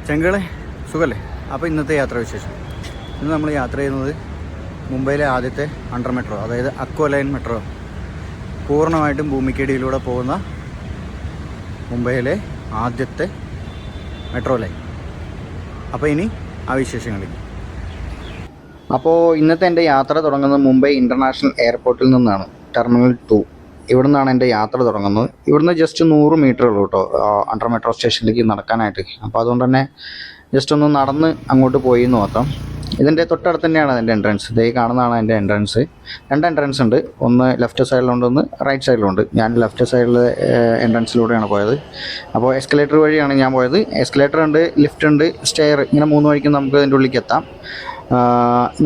ചെങ്കളെ സുഖല്ലേ? അപ്പോൾ ഇന്നത്തെ യാത്രാ വിശേഷം. ഇന്ന് നമ്മൾ യാത്ര ചെയ്യുന്നത് മുംബൈയിലെ ആദ്യത്തെ അണ്ടർ മെട്രോ, അതായത് അക്വ ലൈൻ മെട്രോ, പൂർണ്ണമായിട്ടും ഭൂമിക്കടിയിലൂടെ പോകുന്ന മുംബൈയിലെ ആദ്യത്തെ മെട്രോ ലൈൻ. അപ്പോൾ ഇനി ആ വിശേഷങ്ങളിലേക്ക്. അപ്പോൾ ഇന്നത്തെ എൻ്റെ യാത്ര തുടങ്ങുന്നത് മുംബൈ ഇൻ്റർനാഷണൽ എയർപോർട്ടിൽ നിന്നാണ്. ടെർമിനൽ 2 ഇവിടെ നിന്നാണ് എൻ്റെ യാത്ര തുടങ്ങുന്നത്. ഇവിടുന്ന് ജസ്റ്റ് 100 മീറ്റർ ഉള്ളൂ കേട്ടോ അണ്ടർ മെട്രോ സ്റ്റേഷനിലേക്ക് നടക്കാനായിട്ട്. അപ്പോൾ അതുകൊണ്ട് തന്നെ ജസ്റ്റ് ഒന്ന് നടന്ന് അങ്ങോട്ട് പോയി എന്ന് മാത്രം. ഇതിൻ്റെ തൊട്ടടുത്ത് തന്നെയാണ് എൻ്റെ എൻട്രൻസ്. ഇതേ കാണുന്നതാണ് എൻ്റെ എൻട്രൻസ്. 2 എൻട്രൻസ് ഉണ്ട്, ഒന്ന് ലെഫ്റ്റ് സൈഡിലുണ്ട്, ഒന്ന് റൈറ്റ് സൈഡിലുണ്ട്. ഞാൻ ലെഫ്റ്റ് സൈഡിലെ എൻട്രൻസിലൂടെയാണ് പോയത്. അപ്പോൾ എസ്കലേറ്റർ വഴിയാണ് ഞാൻ പോയത്. എസ്കലേറ്റർ ഉണ്ട്, ലിഫ്റ്റ് ഉണ്ട്, സ്റ്റെയർ, ഇങ്ങനെ 3 വഴിക്കും നമുക്ക് ഇതിൻ്റെ ഉള്ളിലേക്ക് എത്താം.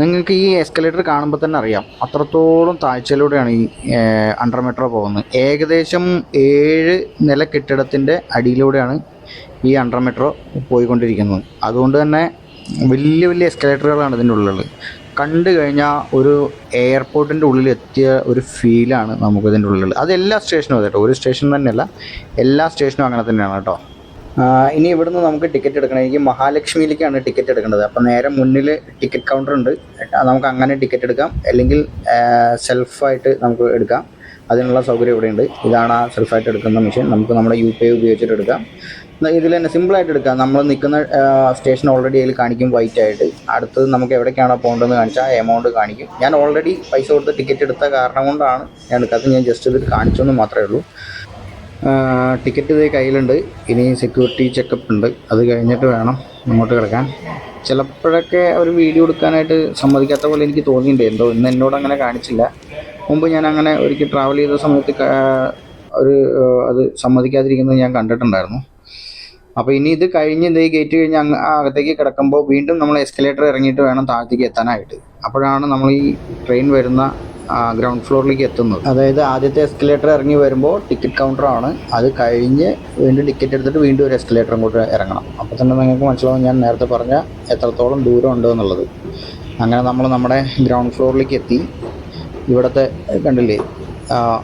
നിങ്ങൾക്ക് ഈ എസ്കലേറ്റർ കാണുമ്പോൾ തന്നെ അറിയാം അത്രത്തോളം താഴ്ചയിലൂടെയാണ് ഈ അണ്ടർ മെട്രോ പോകുന്നത്. ഏകദേശം 7 നില കെട്ടിടത്തിൻ്റെ അടിയിലൂടെയാണ് ഈ അണ്ടർ മെട്രോ പോയിക്കൊണ്ടിരിക്കുന്നത്. അതുകൊണ്ട് തന്നെ വലിയ വലിയ എസ്കലേറ്ററുകളാണ് ഇതിൻ്റെ ഉള്ളിൽ. കണ്ടു കഴിഞ്ഞാൽ ഒരു എയർപോർട്ടിൻ്റെ ഉള്ളിൽ എത്തിയ ഒരു ഫീലാണ് നമുക്കിതിൻ്റെ ഉള്ളിൽ. അത് എല്ലാ സ്റ്റേഷനും അതെ കേട്ടോ, ഒരു സ്റ്റേഷൻ തന്നെയല്ല, എല്ലാ സ്റ്റേഷനും അങ്ങനെ തന്നെയാണ് കേട്ടോ. ഇനി ഇവിടുന്ന് നമുക്ക് ടിക്കറ്റ് എടുക്കണം. എനിക്ക് മഹാലക്ഷ്മിയിലേക്കാണ് ടിക്കറ്റ് എടുക്കേണ്ടത്. അപ്പം നേരെ മുന്നിൽ ടിക്കറ്റ് കൗണ്ടർ ഉണ്ട്, നമുക്ക് അങ്ങനെ ടിക്കറ്റ് എടുക്കാം, അല്ലെങ്കിൽ സെൽഫായിട്ട് നമുക്ക് എടുക്കാം. അതിനുള്ള സൗകര്യം ഇവിടെയുണ്ട്. ഇതാണ് ആ സെൽഫായിട്ട് എടുക്കുന്ന മെഷീൻ. നമുക്ക് നമ്മുടെ UPI ഉപയോഗിച്ചിട്ട് എടുക്കാം. ഇതിൽ തന്നെ സിമ്പിളായിട്ട് എടുക്കാം. നമ്മൾ നിൽക്കുന്ന സ്റ്റേഷൻ ഓൾറെഡി അതിൽ കാണിക്കും വൈറ്റ് ആയിട്ട്. അടുത്തത് നമുക്ക് എവിടേക്കാണോ പോകേണ്ടതെന്ന് കാണിച്ചാൽ എമൗണ്ട് കാണിക്കും. ഞാൻ ഓൾറെഡി പൈസ കൊടുത്ത് ടിക്കറ്റ് എടുത്ത കാരണം കൊണ്ടാണ് ഞാൻ എടുക്കാത്തത്. ഞാൻ ജസ്റ്റ് ഇത് കാണിച്ചെന്ന് മാത്രമേ ഉള്ളൂ. ടിക്കറ്റ് ഇതേ കയ്യിലുണ്ട്. ഇനി സെക്യൂരിറ്റി ചെക്കപ്പ് ഉണ്ട്, അത് കഴിഞ്ഞിട്ട് വേണം മുന്നോട്ട് കിടക്കാൻ. ചിലപ്പോഴൊക്കെ അവർ വീഡിയോ എടുക്കാനായിട്ട് സമ്മതിക്കാത്ത പോലെ എനിക്ക് തോന്നിയിട്ടുണ്ട്. എന്തോ ഇന്ന് എന്നോട് അങ്ങനെ കാണിച്ചില്ല. മുമ്പ് ഞാൻ അങ്ങനെ ഒരിക്കൽ ട്രാവൽ ചെയ്ത സമയത്ത് അത് സമ്മതിക്കാതിരിക്കുന്നത് ഞാൻ കണ്ടിട്ടുണ്ടായിരുന്നു. അപ്പോൾ ഇനി ഇത് കഴിഞ്ഞ് ഇതേ ഗേറ്റ് കഴിഞ്ഞ് അകത്തേക്ക് കിടക്കുമ്പോൾ വീണ്ടും നമ്മൾ എസ്കലേറ്റർ ഇറങ്ങിയിട്ട് വേണം താഴത്തേക്ക് എത്താനായിട്ട്. അപ്പോഴാണ് നമ്മൾ ഈ ട്രെയിൻ വരുന്ന ഗ്രൗണ്ട് ഫ്ലോറിലേക്ക് എത്തുന്നത്. അതായത് ആദ്യത്തെ എസ്കലേറ്റർ ഇറങ്ങി വരുമ്പോൾ ടിക്കറ്റ് കൗണ്ടറാണ്. അത് കഴിഞ്ഞ് വീണ്ടും ടിക്കറ്റ് എടുത്തിട്ട് വീണ്ടും ഒരു എസ്കലേറ്റർ അങ്ങോട്ട് ഇറങ്ങണം. അപ്പോൾ തന്നെ നിങ്ങൾക്ക് മനസ്സിലാവും ഞാൻ നേരത്തെ പറഞ്ഞ എത്രത്തോളം ദൂരം ഉണ്ട് എന്നുള്ളത്. അങ്ങനെ നമ്മൾ നമ്മുടെ ഗ്രൗണ്ട് ഫ്ലോറിലേക്ക് എത്തി. ഇവിടുത്തെ കണ്ടില്ലേ,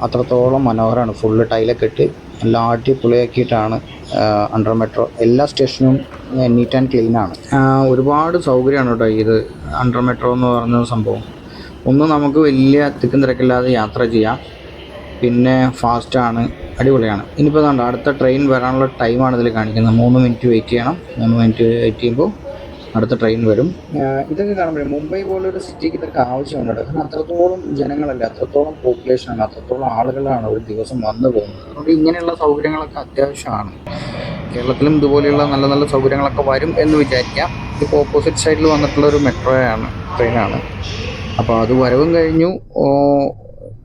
അത്രത്തോളം മനോഹരമാണ്. ഫുള്ള് ടൈലൊക്കെ ഇട്ട് എല്ലാം അടിപൊളിയാക്കിയിട്ടാണ് അണ്ടർ മെട്രോ. എല്ലാ സ്റ്റേഷനും നീറ്റ് ആൻഡ് ക്ലീനാണ്. ഒരുപാട് സൗകര്യമാണ് കേട്ടോ ഇത് അണ്ടർ മെട്രോ എന്ന് പറഞ്ഞ സംഭവം. ഒന്ന് നമുക്ക് വലിയ തിക്കും തിരക്കില്ലാതെ യാത്ര ചെയ്യാം, പിന്നെ ഫാസ്റ്റാണ്, അടിപൊളിയാണ്. ഇനിയിപ്പോൾ കണ്ടോ അടുത്ത ട്രെയിൻ വരാനുള്ള ടൈമാണ് ഇതിൽ കാണിക്കുന്നത്. 3 മിനിറ്റ് വെയിറ്റ് ചെയ്യണം. 3 മിനിറ്റ് വെയിറ്റ് ചെയ്യുമ്പോൾ അടുത്ത ട്രെയിൻ വരും. ഇതൊക്കെ കാണുമ്പോഴേ മുംബൈ പോലൊരു സിറ്റിക്ക് ഇതൊക്കെ ആവശ്യമുണ്ട്. കാരണം അത്രത്തോളം ജനങ്ങളല്ല, അത്രത്തോളം പോപ്പുലേഷനാണ്, അത്രത്തോളം ആളുകളാണ് ഒരു ദിവസം വന്നു പോകുന്നത്. അതുകൊണ്ട് ഇങ്ങനെയുള്ള സൗകര്യങ്ങളൊക്കെ അത്യാവശ്യമാണ്. കേരളത്തിലും ഇതുപോലെയുള്ള നല്ല നല്ല സൗകര്യങ്ങളൊക്കെ വരും എന്ന് വിചാരിക്കാം. ഇപ്പോൾ ഓപ്പോസിറ്റ് സൈഡിൽ വന്നിട്ടുള്ളൊരു ട്രെയിനാണ്. അപ്പോൾ അത് വരവും കഴിഞ്ഞു,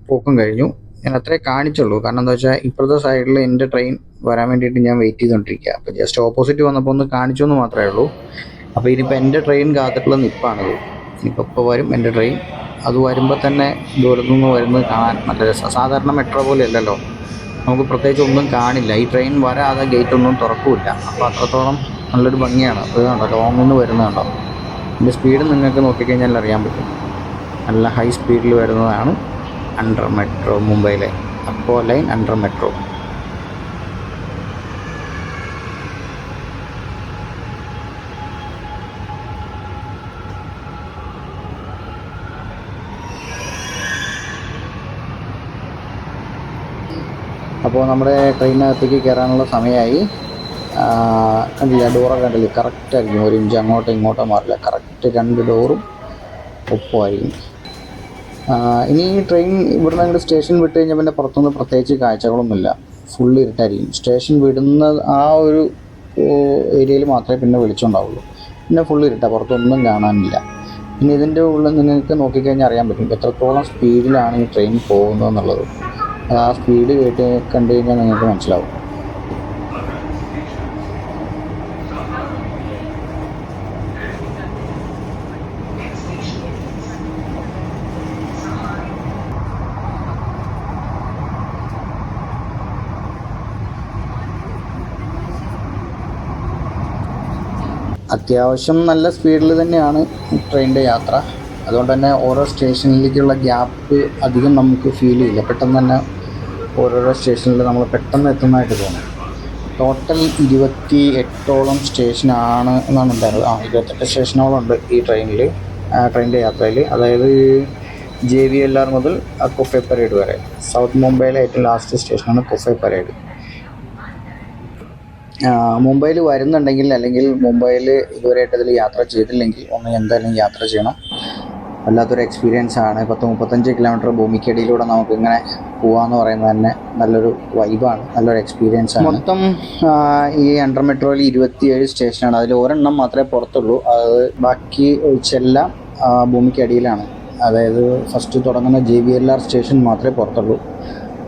പോക്കും കഴിഞ്ഞു. ഞാൻ അത്രേ കാണിച്ചുള്ളൂ. കാരണം എന്താ വെച്ചാൽ ഇപ്പോഴത്തെ സൈഡിൽ എൻ്റെ ട്രെയിൻ വരാൻ വേണ്ടിയിട്ട് ഞാൻ വെയിറ്റ് ചെയ്തുകൊണ്ടിരിക്കുക. അപ്പോൾ ജസ്റ്റ് ഓപ്പോസിറ്റ് വന്നപ്പോൾ ഒന്ന് കാണിച്ചു എന്ന് മാത്രമേ ഉള്ളൂ. അപ്പോൾ ഇനിയിപ്പോൾ എൻ്റെ ട്രെയിൻ കാത്തിട്ടുള്ള നിപ്പാണിത്. ഇപ്പോൾ വരും എൻ്റെ ട്രെയിൻ. അത് വരുമ്പോൾ തന്നെ ദൂരത്തുനിന്ന് വരുന്നത് കാണാൻ നല്ല രസമാണ്. സാധാരണ മെട്രോ പോലെ അല്ലല്ലോ, നമുക്ക് പ്രത്യേകിച്ച് ഒന്നും കാണില്ല. ഈ ട്രെയിൻ വരാതെ ഗേറ്റ് ഒന്നും തുറക്കില്ല. അപ്പോൾ അത്രത്തോളം നല്ലൊരു ഭംഗിയാണ്. അത് കണ്ടോ, ലോങ്ങിൽ നിന്ന് വരുന്നതുണ്ടോ. ഇതിൻ്റെ സ്പീഡ് നിങ്ങൾക്ക് നോക്കിക്കഴിഞ്ഞാൽ അറിയാൻ പറ്റും. നല്ല ഹൈ സ്പീഡിൽ വരുന്നതാണ് അണ്ടർ മെട്രോ, മുംബൈയിലെ അക്വ ലൈൻ അണ്ടർ മെട്രോ. അപ്പോൾ നമ്മുടെ ട്രെയിനകത്തേക്ക് കയറാനുള്ള സമയമായി. കണ്ടില്ല, ഡോറൊക്കെ കണ്ടില്ലേ, കറക്റ്റായിരിക്കും. 1 ഇഞ്ച് അങ്ങോട്ടോ ഇങ്ങോട്ടോ മാറില്ല. കറക്റ്റ് 2 ഡോറും ഒപ്പമായിരിക്കും. ഇനി ഈ ട്രെയിൻ ഇവിടുന്ന് അങ്ങോട്ട് സ്റ്റേഷൻ വിട്ട് കഴിഞ്ഞാൽ പിന്നെ പുറത്തുനിന്ന് പ്രത്യേകിച്ച് കാഴ്ചകളൊന്നുമില്ല. ഫുള്ള് ഇരുട്ടായിരിക്കും. സ്റ്റേഷൻ വിടുന്ന ആ ഒരു ഏരിയയിൽ മാത്രമേ പിന്നെ വെളിച്ചമുണ്ടാവുള്ളൂ. പിന്നെ ഫുള്ള് ഇരുട്ടാണ്, പുറത്തൊന്നും കാണാനില്ല. പിന്നെ ഇതിൻ്റെ ഉള്ളിൽ നിങ്ങൾക്ക് നോക്കിക്കഴിഞ്ഞാൽ അറിയാൻ പറ്റും എത്രത്തോളം സ്പീഡിലാണ് ഈ ട്രെയിൻ പോകുന്നത് എന്നുള്ളത്. അത് ആ സ്പീഡ് കണ്ടു കഴിഞ്ഞാൽ നിങ്ങൾക്ക് മനസ്സിലാവും. അത്യാവശ്യം നല്ല സ്പീഡിൽ തന്നെയാണ് ട്രെയിനിൻ്റെ യാത്ര. അതുകൊണ്ട് തന്നെ ഓരോ സ്റ്റേഷനിലേക്കുള്ള ഗ്യാപ്പ് അധികം നമുക്ക് ഫീൽ ചെയ്യില്ല. പെട്ടെന്ന് തന്നെ ഓരോരോ സ്റ്റേഷനിൽ നമ്മൾ പെട്ടെന്ന് എത്തുന്നതായിട്ട് തോന്നും. ടോട്ടൽ 28ഓളം സ്റ്റേഷനാണ് എന്നാണ് ഉണ്ടായിരുന്നത്. 28 സ്റ്റേഷനോളം ഉണ്ട് ഈ ട്രെയിനിൻ്റെ യാത്രയിൽ. അതായത് JVLR മുതൽ കുഫെ പരേഡ് വരെ. സൗത്ത് മുംബൈയിലെ ഏറ്റവും ലാസ്റ്റ് സ്റ്റേഷനാണ് കുഫെ പരേഡ്. മുംബൈയിൽ വരുന്നുണ്ടെങ്കിൽ, അല്ലെങ്കിൽ മുംബൈയിൽ ഇതുവരെയായിട്ട് ഇതിൽ യാത്ര ചെയ്തില്ലെങ്കിൽ ഒന്ന് എന്തായാലും യാത്ര ചെയ്യണം. വല്ലാത്തൊരു എക്സ്പീരിയൻസ് ആണ്. 35 കിലോമീറ്റർ ഭൂമിക്കടിയിലൂടെ നമുക്ക് ഇങ്ങനെ പോകാമെന്ന് പറയുന്നത് തന്നെ നല്ലൊരു വൈബാണ്, നല്ലൊരു എക്സ്പീരിയൻസ് ആണ്. മൊത്തം ഈ അണ്ടർ മെട്രോയിൽ 27 സ്റ്റേഷനാണ്. അതിൽ ഒരെണ്ണം മാത്രമേ പുറത്തുള്ളൂ. അത് ബാക്കി ഒഴിച്ചെല്ലാം ഭൂമിക്കടിയിലാണ്. അതായത് ഫസ്റ്റ് തുടങ്ങുന്ന JVLR സ്റ്റേഷൻ മാത്രമേ പുറത്തുള്ളൂ.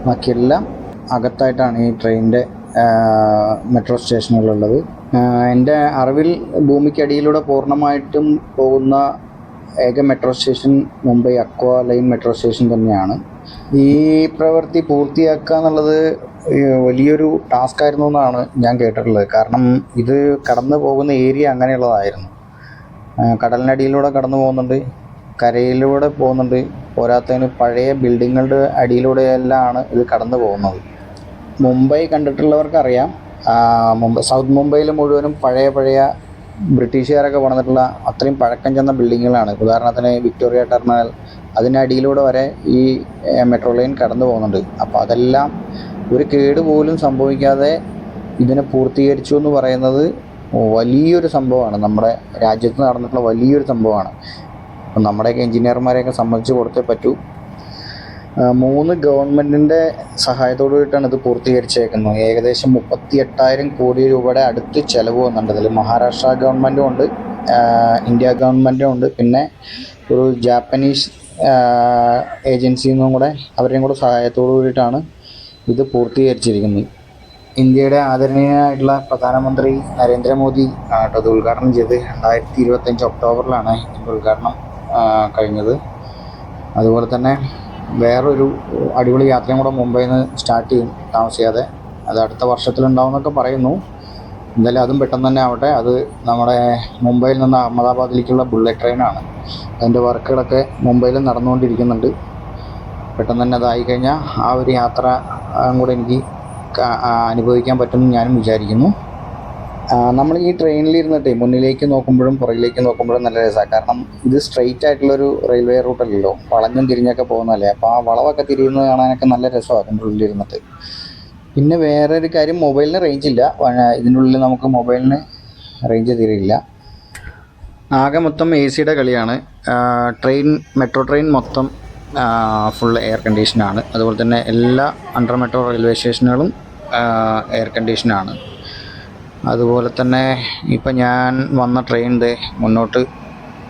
ബാക്കിയെല്ലാം അകത്തായിട്ടാണ് ഈ ട്രെയിനിൻ്റെ മെട്രോ സ്റ്റേഷനുകളുള്ളത്. എൻ്റെ അറിവിൽ ഭൂമിക്കടിയിലൂടെ പൂർണ്ണമായിട്ടും പോകുന്ന ഏക metro station Mumbai aqua line metro station തന്നെയാണ്. ഈ പ്രവൃത്തി പൂർത്തിയാക്കുക എന്നുള്ളത് വലിയൊരു ടാസ്ക് ആയിരുന്നു എന്നാണ് ഞാൻ കേട്ടിട്ടുള്ളത്. കാരണം ഇത് കടന്നു പോകുന്ന ഏരിയ അങ്ങനെയുള്ളതായിരുന്നു. കടലിനടിയിലൂടെ കടന്നു പോകുന്നുണ്ട്, കരയിലൂടെ പോകുന്നുണ്ട്, പോരാത്തതിന് പഴയ ബിൽഡിങ്ങുകളുടെ അടിയിലൂടെയെല്ലാമാണ് ഇത് കടന്നു പോകുന്നത്. മുംബൈ കണ്ടിട്ടുള്ളവർക്കറിയാം, സൗത്ത് മുംബൈയിൽ മുഴുവനും പഴയ ബ്രിട്ടീഷുകാരൊക്കെ പണിതിട്ടുള്ള അത്രയും പഴക്കം ചെന്ന ബിൽഡിങ്ങുകളാണ്. ഉദാഹരണത്തിന് വിക്ടോറിയ ടെർമിനൽ, അതിനടിയിലൂടെ വരെ ഈ മെട്രോ ലൈൻ കടന്നു പോകുന്നുണ്ട്. അപ്പോൾ അതെല്ലാം ഒരു കേട് പോലും സംഭവിക്കാതെ ഇതിനെ പൂർത്തീകരിച്ചു എന്ന് പറയുന്നത് വലിയൊരു സംഭവമാണ്. നമ്മുടെ രാജ്യത്ത് നടന്നിട്ടുള്ള വലിയൊരു സംഭവമാണ്. അപ്പം നമ്മുടെയൊക്കെ എഞ്ചിനീയർമാരെയൊക്കെ സമ്മതിച്ച് കൊടുത്തേ പറ്റൂ. 3 ഗവൺമെൻറ്റിൻ്റെ സഹായത്തോടു കൂടിയിട്ടാണ് ഇത് പൂർത്തീകരിച്ചേക്കുന്നത്. ഏകദേശം 38,000 കോടി രൂപയുടെ അടുത്ത് ചിലവ് വന്നിട്ടുണ്ട്. ഇതിൽ മഹാരാഷ്ട്ര ഗവൺമെൻറ്റും ഉണ്ട്, ഇന്ത്യ ഗവൺമെൻറ്റും ഉണ്ട്, പിന്നെ ഒരു ജാപ്പനീസ് ഏജൻസിയിൽ നിന്നും കൂടെ അവരുടെയും കൂടെ സഹായത്തോടു കൂടിയിട്ടാണ് ഇത് പൂർത്തീകരിച്ചിരിക്കുന്നത്. ഇന്ത്യയുടെ ആദരണീയനായിട്ടുള്ള പ്രധാനമന്ത്രി നരേന്ദ്രമോദി ആണ് ഇത് ഉദ്ഘാടനം ചെയ്ത്. 2025 ഒക്ടോബറിലാണ് ഇതിൻ്റെ ഉദ്ഘാടനം കഴിഞ്ഞത്. അതുപോലെ തന്നെ വേറൊരു അടിപൊളി യാത്രയും കൂടെ മുംബൈയിൽ നിന്ന് സ്റ്റാർട്ട് ചെയ്യും താമസിയാതെ. അത് അടുത്ത വർഷത്തിലുണ്ടാവുമെന്നൊക്കെ പറയുന്നു. എന്തായാലും അതും പെട്ടെന്ന് തന്നെ ആവട്ടെ. അത് നമ്മുടെ മുംബൈയിൽ നിന്ന് അഹമ്മദാബാദിലേക്കുള്ള ബുള്ളറ്റ് ട്രെയിനാണ്. അതിൻ്റെ വർക്കുകളൊക്കെ മുംബൈയിൽ നടന്നുകൊണ്ടിരിക്കുന്നുണ്ട്. പെട്ടെന്ന് തന്നെ അതായിക്കഴിഞ്ഞാൽ ആ ഒരു യാത്ര കൂടെ എനിക്ക് അനുഭവിക്കാൻ പറ്റുമെന്ന് ഞാനും വിചാരിക്കുന്നു. നമ്മൾ ഈ ട്രെയിനിലിരുന്നിട്ട് മുന്നിലേക്ക് നോക്കുമ്പോഴും പുറകിലേക്ക് നോക്കുമ്പോഴും നല്ല രസമാണ്. കാരണം ഇത് സ്ട്രെയിറ്റ് ആയിട്ടുള്ളൊരു റെയിൽവേ റൂട്ടല്ലല്ലോ, വളഞ്ഞും തിരിഞ്ഞൊക്കെ പോകുന്നതല്ലേ. അപ്പോൾ ആ വളവൊക്കെ തിരിയുന്നത് കാണാനൊക്കെ നല്ല രസമാണ് അതിൻ്റെ ഉള്ളിലിരുന്നിട്ട്. പിന്നെ വേറെ ഒരു കാര്യം, മൊബൈലിന് റേഞ്ച് ഇല്ല. ഇതിൻ്റെ ഉള്ളിൽ നമുക്ക് മൊബൈലിന് റേഞ്ച് തീരെയില്ല. ആകെ മൊത്തം AC-യുടെ കളിയാണ്. മെട്രോ ട്രെയിൻ മൊത്തം ഫുൾ എയർ കണ്ടീഷനാണ്. അതുപോലെ തന്നെ എല്ലാ അണ്ടർ മെട്രോ റെയിൽവേ സ്റ്റേഷനുകളും എയർ കണ്ടീഷനാണ്. അതുപോലെ തന്നെ ഇപ്പം ഞാൻ വന്ന ട്രെയിൻ മുന്നോട്ട്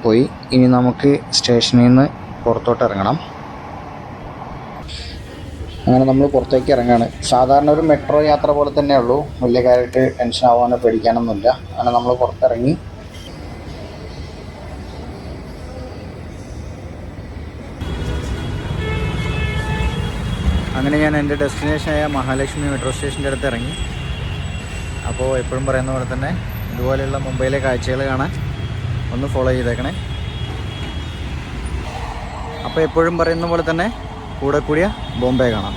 പോയി. ഇനി നമുക്ക് സ്റ്റേഷനിൽ നിന്ന് പുറത്തോട്ട് ഇറങ്ങണം. അങ്ങനെ നമ്മൾ പുറത്തേക്ക് ഇറങ്ങുകയാണ്. സാധാരണ ഒരു മെട്രോ യാത്ര പോലെ തന്നെ ഉള്ളൂ, വലിയ കാര്യമായിട്ട് ടെൻഷൻ ആവാനോ പേടിക്കാനൊന്നുമില്ല. അങ്ങനെ നമ്മൾ പുറത്തിറങ്ങി. അങ്ങനെ ഞാൻ എൻ്റെ ഡെസ്റ്റിനേഷനായ മഹാലക്ഷ്മി മെട്രോ സ്റ്റേഷൻ്റെ അടുത്ത് ഇറങ്ങി. അപ്പോൾ എപ്പോഴും പറയുന്ന പോലെ തന്നെ ഇതുപോലെയുള്ള മുംബൈയിലെ കാഴ്ചകൾ കാണാൻ ഒന്ന് ഫോളോ ചെയ്തേക്കണേ. അപ്പോൾ എപ്പോഴും പറയുന്ന പോലെ തന്നെ കൂടെ കൂടിയ ബോംബെ കാണാം.